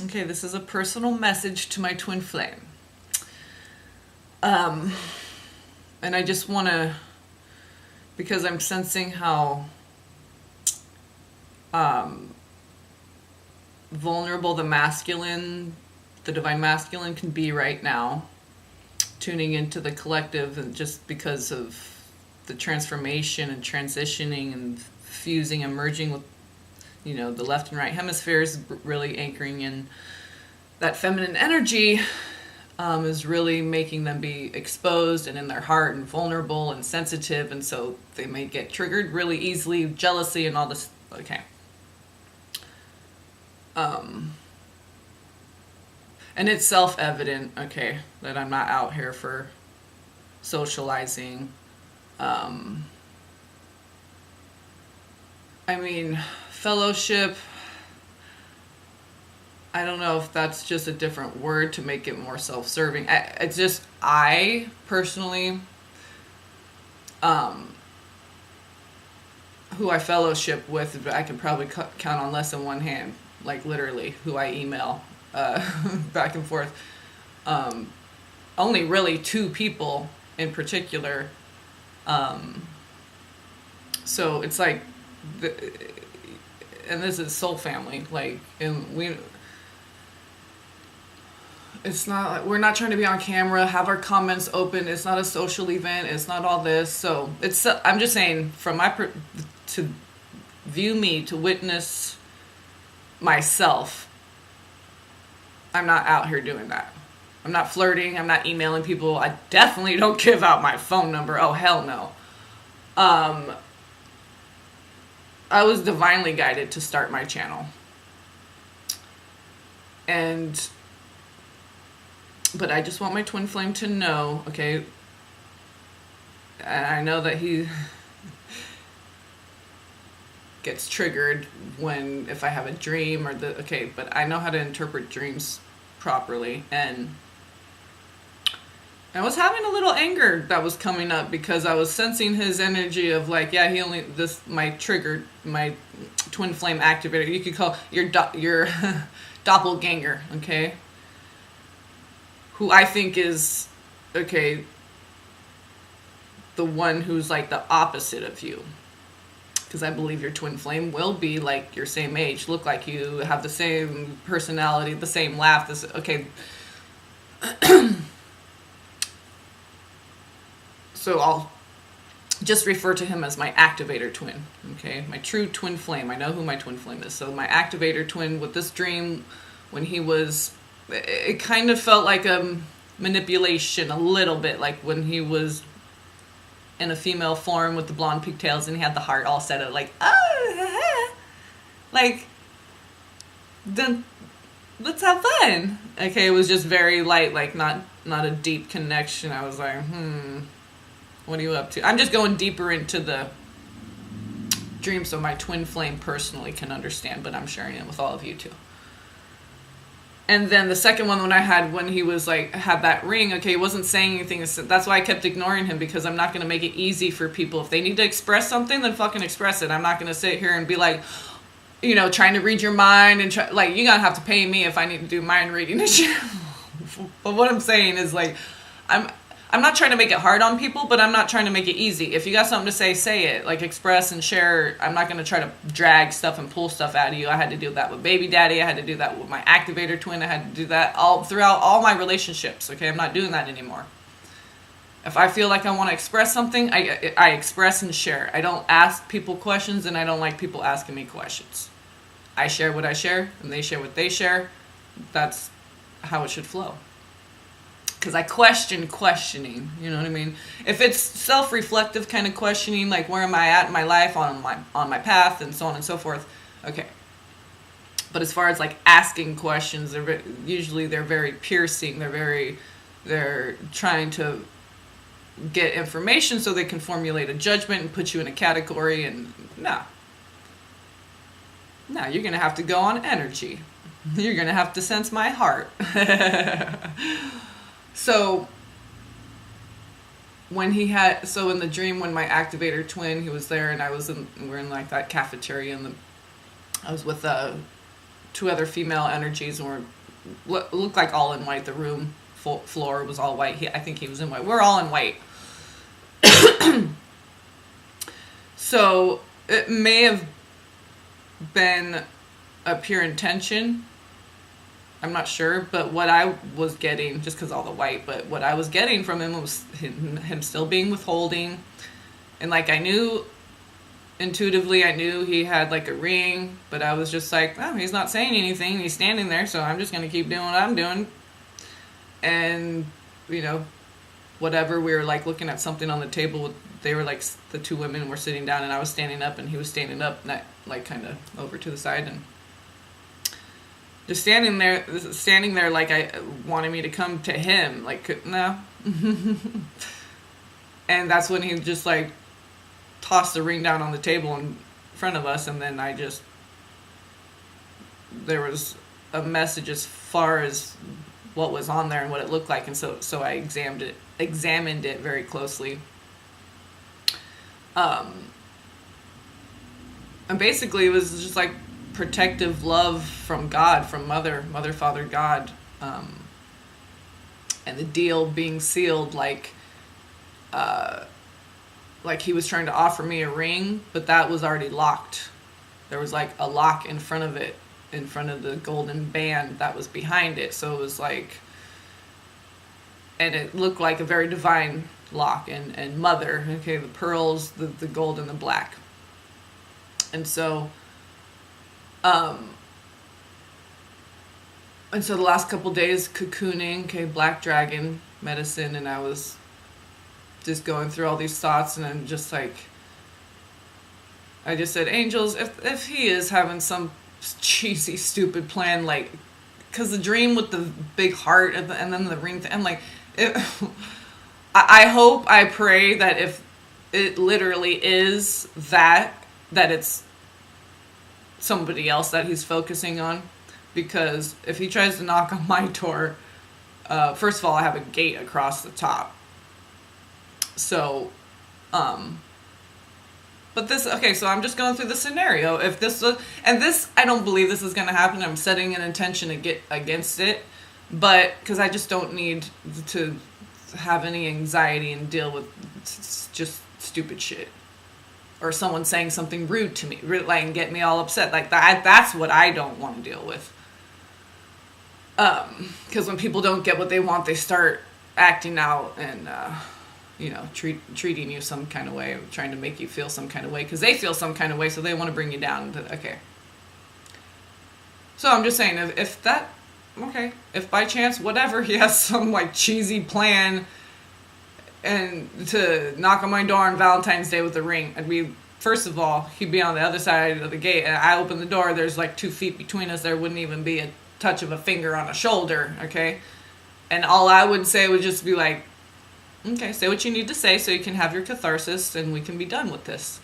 Okay, this is a personal message to my twin flame. And I just want to, because I'm sensing how vulnerable the divine masculine can be right now, tuning into the collective, and just because of the transformation and transitioning and fusing and merging with, the left and right hemispheres, really anchoring in that feminine energy, is really making them be exposed and in their heart and vulnerable and sensitive, and so they may get triggered really easily, jealousy and all this. Okay. And it's self-evident, okay, that I'm not out here for socializing. Fellowship, I don't know if that's just a different word to make it more self-serving. I personally, who I fellowship with, I can probably count on less than one hand, like literally, who I email back and forth. Only really 2 people in particular. So it's like, and this is soul family, like, and it's not like we're not trying to be on camera, have our comments open. It's not a social event. It's not all this. So I'm just saying, from to view me, to witness myself, I'm not out here doing that. I'm not flirting. I'm not emailing people. I definitely don't give out my phone number. Oh, hell no. I was divinely guided to start my channel. But I just want my twin flame to know, okay, and I know that he gets triggered if I have a dream but I know how to interpret dreams properly, and I was having a little anger that was coming up because I was sensing his energy of like, yeah, my twin flame activator, you could call your doppelganger, okay, who I think is, okay, the one who's like the opposite of you. Because I believe your twin flame will be like your same age, look like you, have the same personality, the same laugh. Okay. So I'll just refer to him as my activator twin, okay? My true twin flame. I know who my twin flame is. So my activator twin with this dream, when he was, it kind of felt like a manipulation a little bit, like when he was in a female form with the blonde pigtails and he had the heart all set up, like, oh, like, then let's have fun. Okay, it was just very light, like not a deep connection. I was like, what are you up to? I'm just going deeper into the dream so my twin flame personally can understand, but I'm sharing it with all of you too. And then the second one, when he was like, had that ring, okay, he wasn't saying anything. That's why I kept ignoring him, because I'm not going to make it easy for people. If they need to express something, then fucking express it. I'm not going to sit here and be like, trying to read your mind and you're going to have to pay me if I need to do mind reading and shit. But what I'm saying is, like, I'm not trying to make it hard on people, but I'm not trying to make it easy. If you got something to say it. Like, express and share. I'm not going to try to drag stuff and pull stuff out of you. I had to do that with baby daddy. I had to do that with my activator twin. I had to do that throughout all my relationships. Okay, I'm not doing that anymore. If I feel like I want to express something, I express and share. I don't ask people questions, and I don't like people asking me questions. I share what I share, and they share what they share. That's how it should flow. Because I question questioning, you know what I mean? If it's self-reflective kind of questioning, like where am I at in my life, on my path, and so on and so forth, okay. But as far as like asking questions, they're very piercing. They're trying to get information so they can formulate a judgment and put you in a category. And no, you're gonna have to go on energy. You're gonna have to sense my heart. So in the dream, when my activator twin, he was there, and we're in like that cafeteria, and I was with two other female energies were looked like all in white. The room floor was all white. I think he was in white. We're all in white. So it may have been a pure intention. I'm not sure, but what I was getting, just because all the white, but what I was getting from him was him still being withholding. And like I knew, intuitively, I knew he had like a ring, but I was just like, oh, he's not saying anything. He's standing there, so I'm just going to keep doing what I'm doing. And, you know, whatever, we were like looking at something on the table. They were like, the two women were sitting down and I was standing up and he was standing up, like kind of over to the side, and just standing there like I wanted me to come to him, like, no. And that's when he just like tossed the ring down on the table in front of us, and then there was a message as far as what was on there and what it looked like, and so I examined it very closely. And basically it was just like protective love from God, from Mother, Father, God, and the deal being sealed, like he was trying to offer me a ring, but that was already locked. There was like a lock in front of it, in front of the golden band that was behind it. So it was like, and it looked like a very divine lock, and Mother, okay, the pearls, the gold and the black. And so the last couple days cocooning, okay, black dragon medicine, and I was just going through all these thoughts, and then just like, I just said, angels, if he is having some cheesy, stupid plan, like, because the dream with the big heart and then the ring, I'm like, I hope, I pray that if it literally is that it's somebody else that he's focusing on. Because if he tries to knock on my door, first of all, I have a gate across the top. So, but this, okay, so I'm just going through the scenario. If this was, and this, I don't believe this is going to happen. I'm setting an intention to get against it. But, because I just don't need to have any anxiety and deal with just stupid shit. Or someone saying something rude to me, like, and get me all upset. Like, that's what I don't want to deal with. Because when people don't get what they want, they start acting out and, you know, treating you some kind of way, trying to make you feel some kind of way, because they feel some kind of way, so they want to bring you down. Okay. So I'm just saying, if that, okay, if by chance, whatever, he has some, like, cheesy plan and to knock on my door on Valentine's Day with a ring, I'd be, first of all, he'd be on the other side of the gate, and I open the door, there's like 2 feet between us, there wouldn't even be a touch of a finger on a shoulder, okay? And all I would say would just be like, okay, say what you need to say so you can have your catharsis and we can be done with this.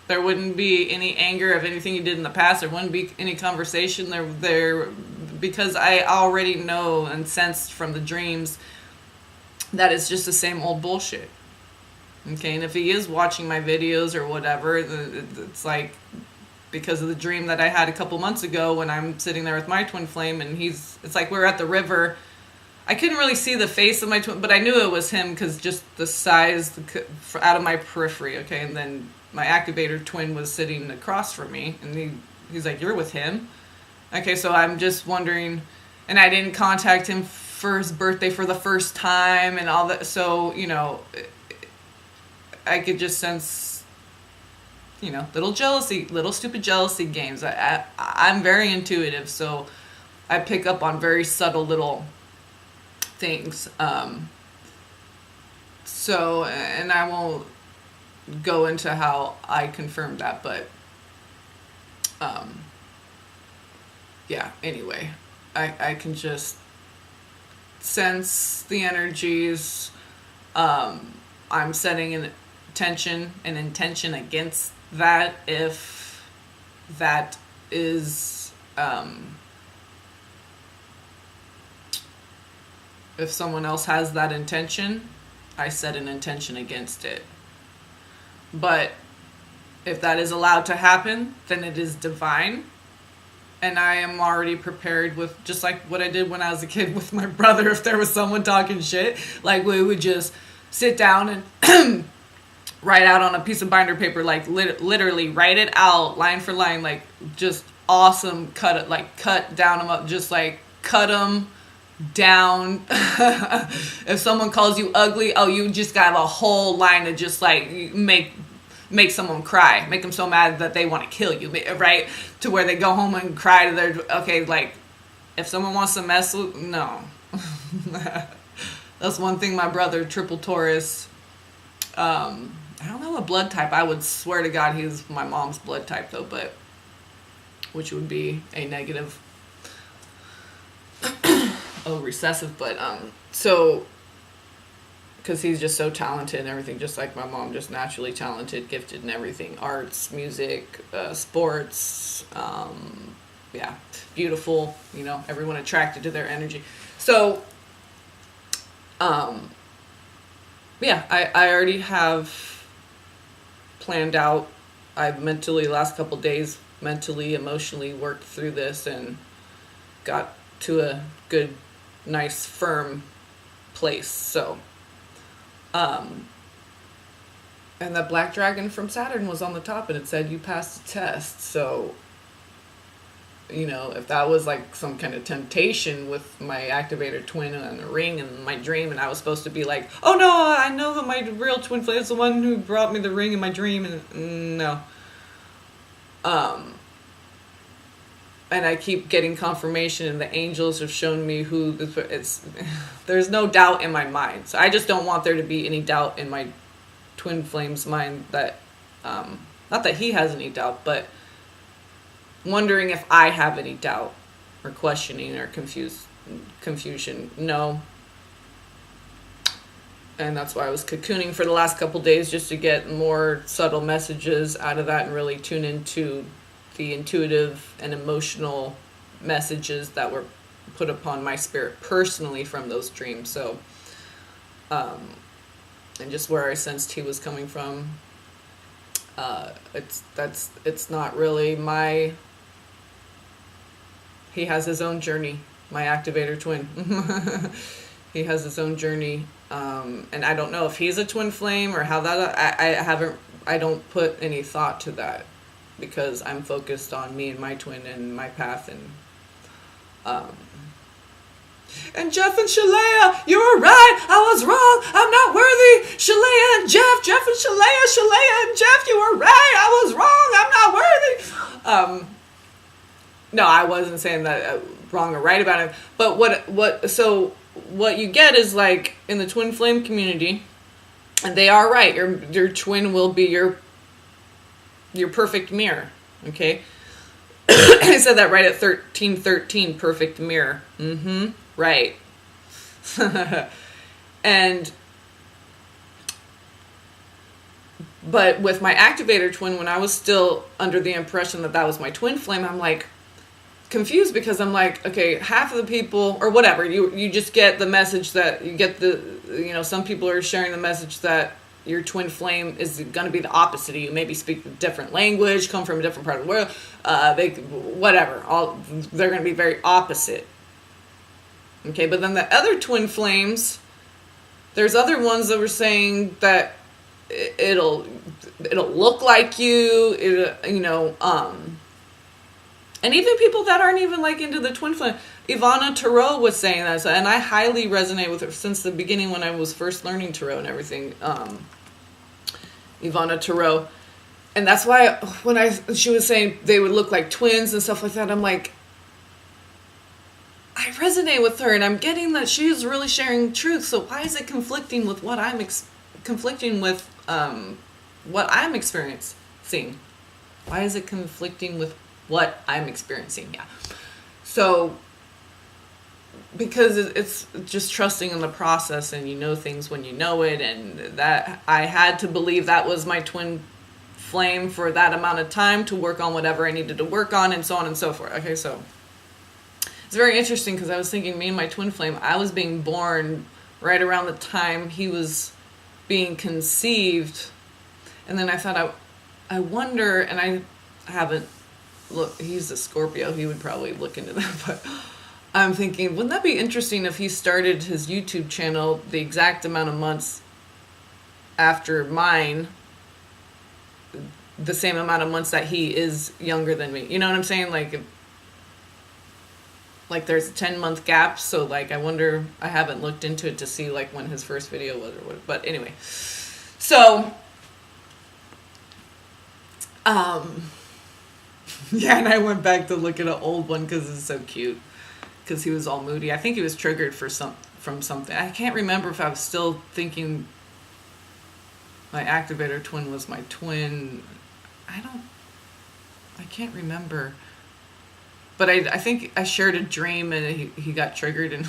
There wouldn't be any anger of anything you did in the past, there wouldn't be any conversation there because I already know and sensed from the dreams that it's just the same old bullshit. Okay, and if he is watching my videos or whatever, it's like because of the dream that I had a couple months ago when I'm sitting there with my twin flame, and it's like we're at the river. I couldn't really see the face of my twin, but I knew it was him because just the size out of my periphery, okay? And then my activator twin was sitting across from me, and he's like, you're with him? Okay, so I'm just wondering, and I didn't contact him for his birthday for the first time and all that, so, you know, I could just sense, you know, little stupid jealousy games. I'm very intuitive, so I pick up on very subtle little things. So, and I won't go into how I confirmed that, but, yeah, anyway, I can just sense the energies. I'm setting an intention against that if that is, if someone else has that intention, I set an intention against it. But if that is allowed to happen, then it is divine. and I am already prepared with, just like what I did when I was a kid with my brother. If there was someone talking shit, like we would just sit down and write out on a piece of binder paper, like literally write it out line for line, like just awesome, cut down them up, just like cut them down. If someone calls you ugly, oh, you just got a whole line to just like make someone cry, make them so mad that they want to kill you, right? To where they go home and cry to their, okay, like, if someone wants to mess with, no. That's one thing my brother, triple Taurus, I don't know what blood type, I would swear to God he's my mom's blood type though, but, which would be a negative, recessive, but, so, because he's just so talented and everything, just like my mom, just naturally talented, gifted and everything. Arts, music, sports, yeah, beautiful, you know, everyone attracted to their energy. So, yeah, I already have planned out. I've mentally, last couple days, mentally, emotionally worked through this and got to a good, nice, firm place. So, and the black dragon from Saturn was on the top and it said you passed the test. So, you know, if that was like some kind of temptation with my activator twin and a ring in my dream, and I was supposed to be like, oh no, I know that my real twin flame is the one who brought me the ring in my dream, and no. And I keep getting confirmation, and the angels have shown me who it's. There's no doubt in my mind, so I just don't want there to be any doubt in my twin flame's mind that, not that he has any doubt, but wondering if I have any doubt or questioning or confusion. No. And that's why I was cocooning for the last couple days, just to get more subtle messages out of that and really tune into the intuitive and emotional messages that were put upon my spirit personally from those dreams. So, and just where I sensed he was coming from, it's not really my, he has his own journey, my activator twin. He has his own journey, and I don't know if he's a twin flame or how that, I don't put any thought to that, because I'm focused on me and my twin and my path, and Jeff and Shalea, you were right, I was wrong, I'm not worthy. Shalea and Jeff and Shalea and Jeff, you were right, I was wrong, I'm not worthy. No, I wasn't saying that wrong or right about it, but what you get is, like, in the twin flame community, and they are right, your twin will be your perfect mirror, okay? I said that right at 1313, perfect mirror. Right. But with my activator twin, when I was still under the impression that was my twin flame, I'm like confused, because I'm like, okay, half of the people, or whatever, you just get the message that you get some people are sharing the message that your twin flame is going to be the opposite of you. Maybe speak a different language, come from a different part of the world. They're going to be very opposite. Okay, but then the other twin flames, there's other ones that were saying that it'll look like you, and even people that aren't even like into the twin flame. Ivana Tarot was saying that, and I highly resonate with her since the beginning when I was first learning tarot and everything. Ivana Tarot, and that's why when she was saying they would look like twins and stuff like that, I'm like, I resonate with her, and I'm getting that she's really sharing truth. So why is it conflicting with what I'm what I'm experiencing? Why is it conflicting with what I'm experiencing? Yeah. So, because it's just trusting in the process, and you know things when you know it, and that I had to believe that was my twin flame for that amount of time to work on whatever I needed to work on, and so on and so forth. Okay, so it's very interesting, because I was thinking me and my twin flame, I was being born right around the time he was being conceived, and then I thought I wonder, and I haven't look, he's a Scorpio. He would probably look into that. But I'm thinking, wouldn't that be interesting if he started his YouTube channel the exact amount of months after mine, the same amount of months that he is younger than me? You know what I'm saying? Like there's a 10-month gap. So like, I wonder, I haven't looked into it to see like when his first video was or what. But anyway, so, yeah, and I went back to look at an old one because it's so cute. Because he was all moody. I think he was triggered from something. I can't remember if I was still thinking my activator twin was my twin. I can't remember. But I think I shared a dream and he got triggered and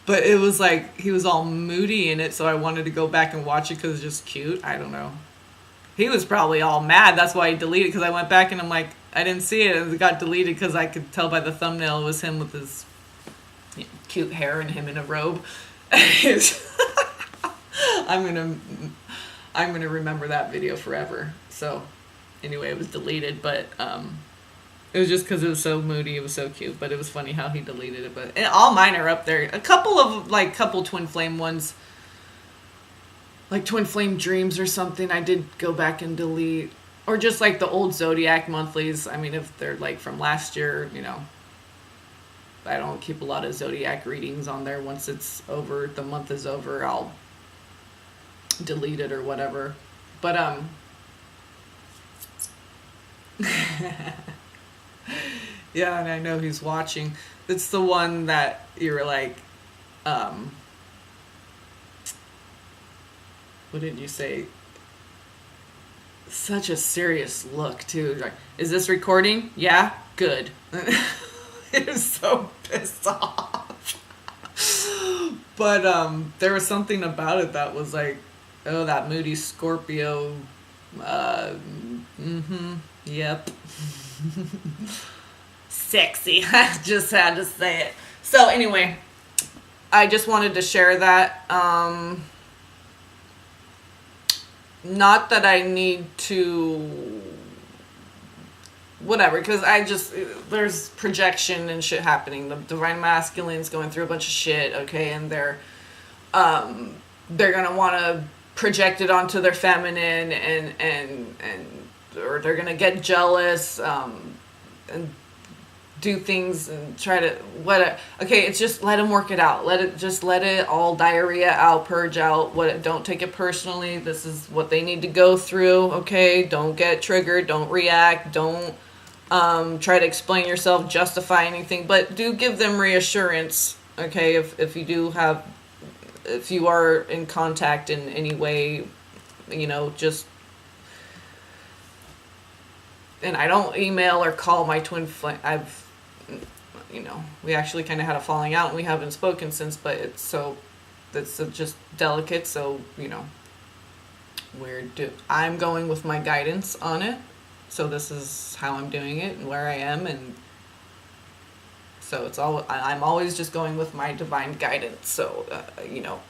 but it was like he was all moody in it, so I wanted to go back and watch it because it's just cute. I don't know. He was probably all mad. That's why he deleted it, because I went back and I'm like, I didn't see it. And it got deleted because I could tell by the thumbnail it was him with his cute hair and him in a robe. I'm gonna remember that video forever. So anyway, it was deleted, but it was just because it was so moody. It was so cute, but it was funny how he deleted it. But and all mine are up there. A couple twin flame ones, like Twin Flame Dreams or something, I did go back and delete. Or just like the old Zodiac monthlies. I mean, if they're like from last year, you know, I don't keep a lot of Zodiac readings on there. Once it's over, the month is over, I'll delete it or whatever. But yeah, and I know he's watching. It's the one that you're like, what did you say? Such a serious look too. Like, is this recording? Yeah, good. It was so pissed off. But there was something about it that was like, oh, that moody Scorpio. Yep. Sexy. I just had to say it. So anyway, I just wanted to share that. Not that I need to, whatever, because there's projection and shit happening. The Divine Masculine's going through a bunch of shit, okay, and they're gonna want to project it onto their feminine, and or they're gonna get jealous, and do things and try to okay, it's just let them work it out. Let it all diarrhea out, purge out. Don't take it personally. This is what they need to go through. Okay, don't get triggered. Don't react. Don't try to explain yourself, justify anything. But do give them reassurance. Okay, if you are in contact in any way, you know, just. And I don't email or call my twin flame. We actually kind of had a falling out and we haven't spoken since, but it's just delicate. So, you know, I'm going with my guidance on it. So this is how I'm doing it and where I am. And so I'm always just going with my divine guidance. So, you know,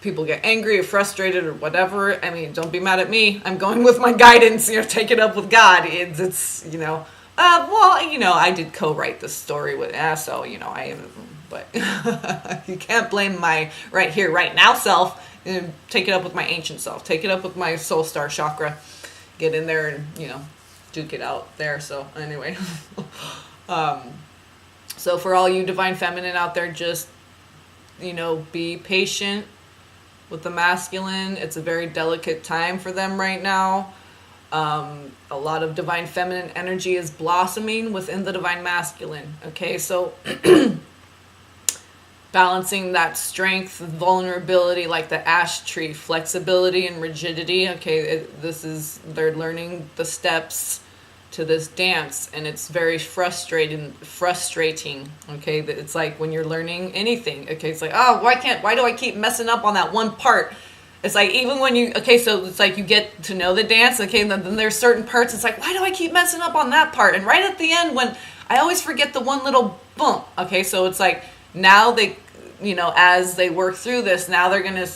people get angry or frustrated or whatever. I mean, don't be mad at me. I'm going with my guidance. You know, take it up with God. It's you know, well, you know, I did co-write the story with, so, you know, I am, but you can't blame my right here, right now self. And take it up with my ancient self. Take it up with my soul star chakra. Get in there and, you know, duke it out there. So anyway, so for all you divine feminine out there, just, you know, be patient with the masculine. It's a very delicate time for them right now. A lot of divine feminine energy is blossoming within the divine masculine. Okay, so balancing that strength, vulnerability, like the ash tree, flexibility and rigidity. Okay, they're learning the steps to this dance, and it's very frustrating. Okay, it's like when you're learning anything. Okay, it's like, oh, why do I keep messing up on that one part? It's like, even when so it's like you get to know the dance, okay, and then there's certain parts, it's like, why do I keep messing up on that part? And right at the end, when I always forget the one little bump, okay, so it's like, now they, you know, as they work through this, now they're going to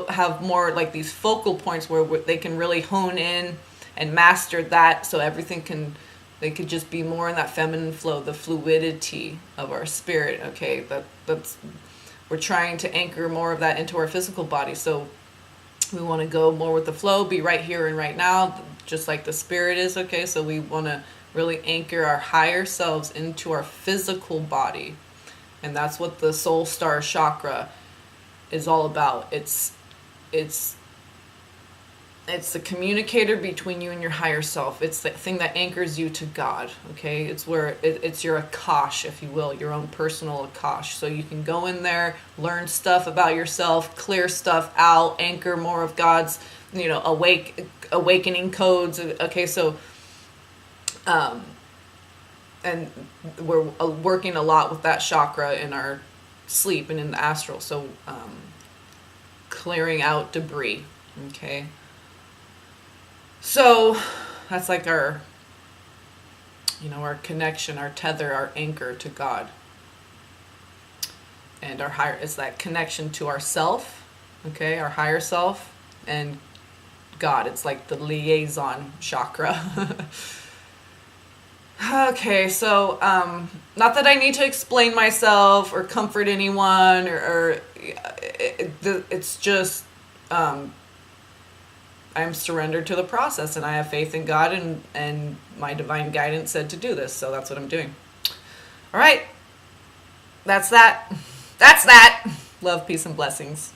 have more like these focal points where they can really hone in and mastered that, so everything can, they could just be more in that feminine flow, the fluidity of our spirit. Okay, that's we're trying to anchor more of that into our physical body. So we want to go more with the flow, be right here and right now, just like the spirit is. Okay, so we want to really anchor our higher selves into our physical body. And that's what the soul star chakra is all about. It's the communicator between you and your higher self. It's the thing that anchors you to God. Okay, it's where it's your Akash, if you will, your own personal Akash. So you can go in there, learn stuff about yourself, clear stuff out, anchor more of God's, awakening codes. Okay, so and we're working a lot with that chakra in our sleep and in the astral. So clearing out debris. Okay. So that's like our, our connection, our tether, our anchor to God. And our higher, it's that connection to ourself, okay, our higher self, and God. It's like the liaison chakra. Okay, so not that I need to explain myself or comfort anyone, it's just I'm surrendered to the process, and I have faith in God, and my divine guidance said to do this, so that's what I'm doing. All right, that's that. Love, peace, and blessings.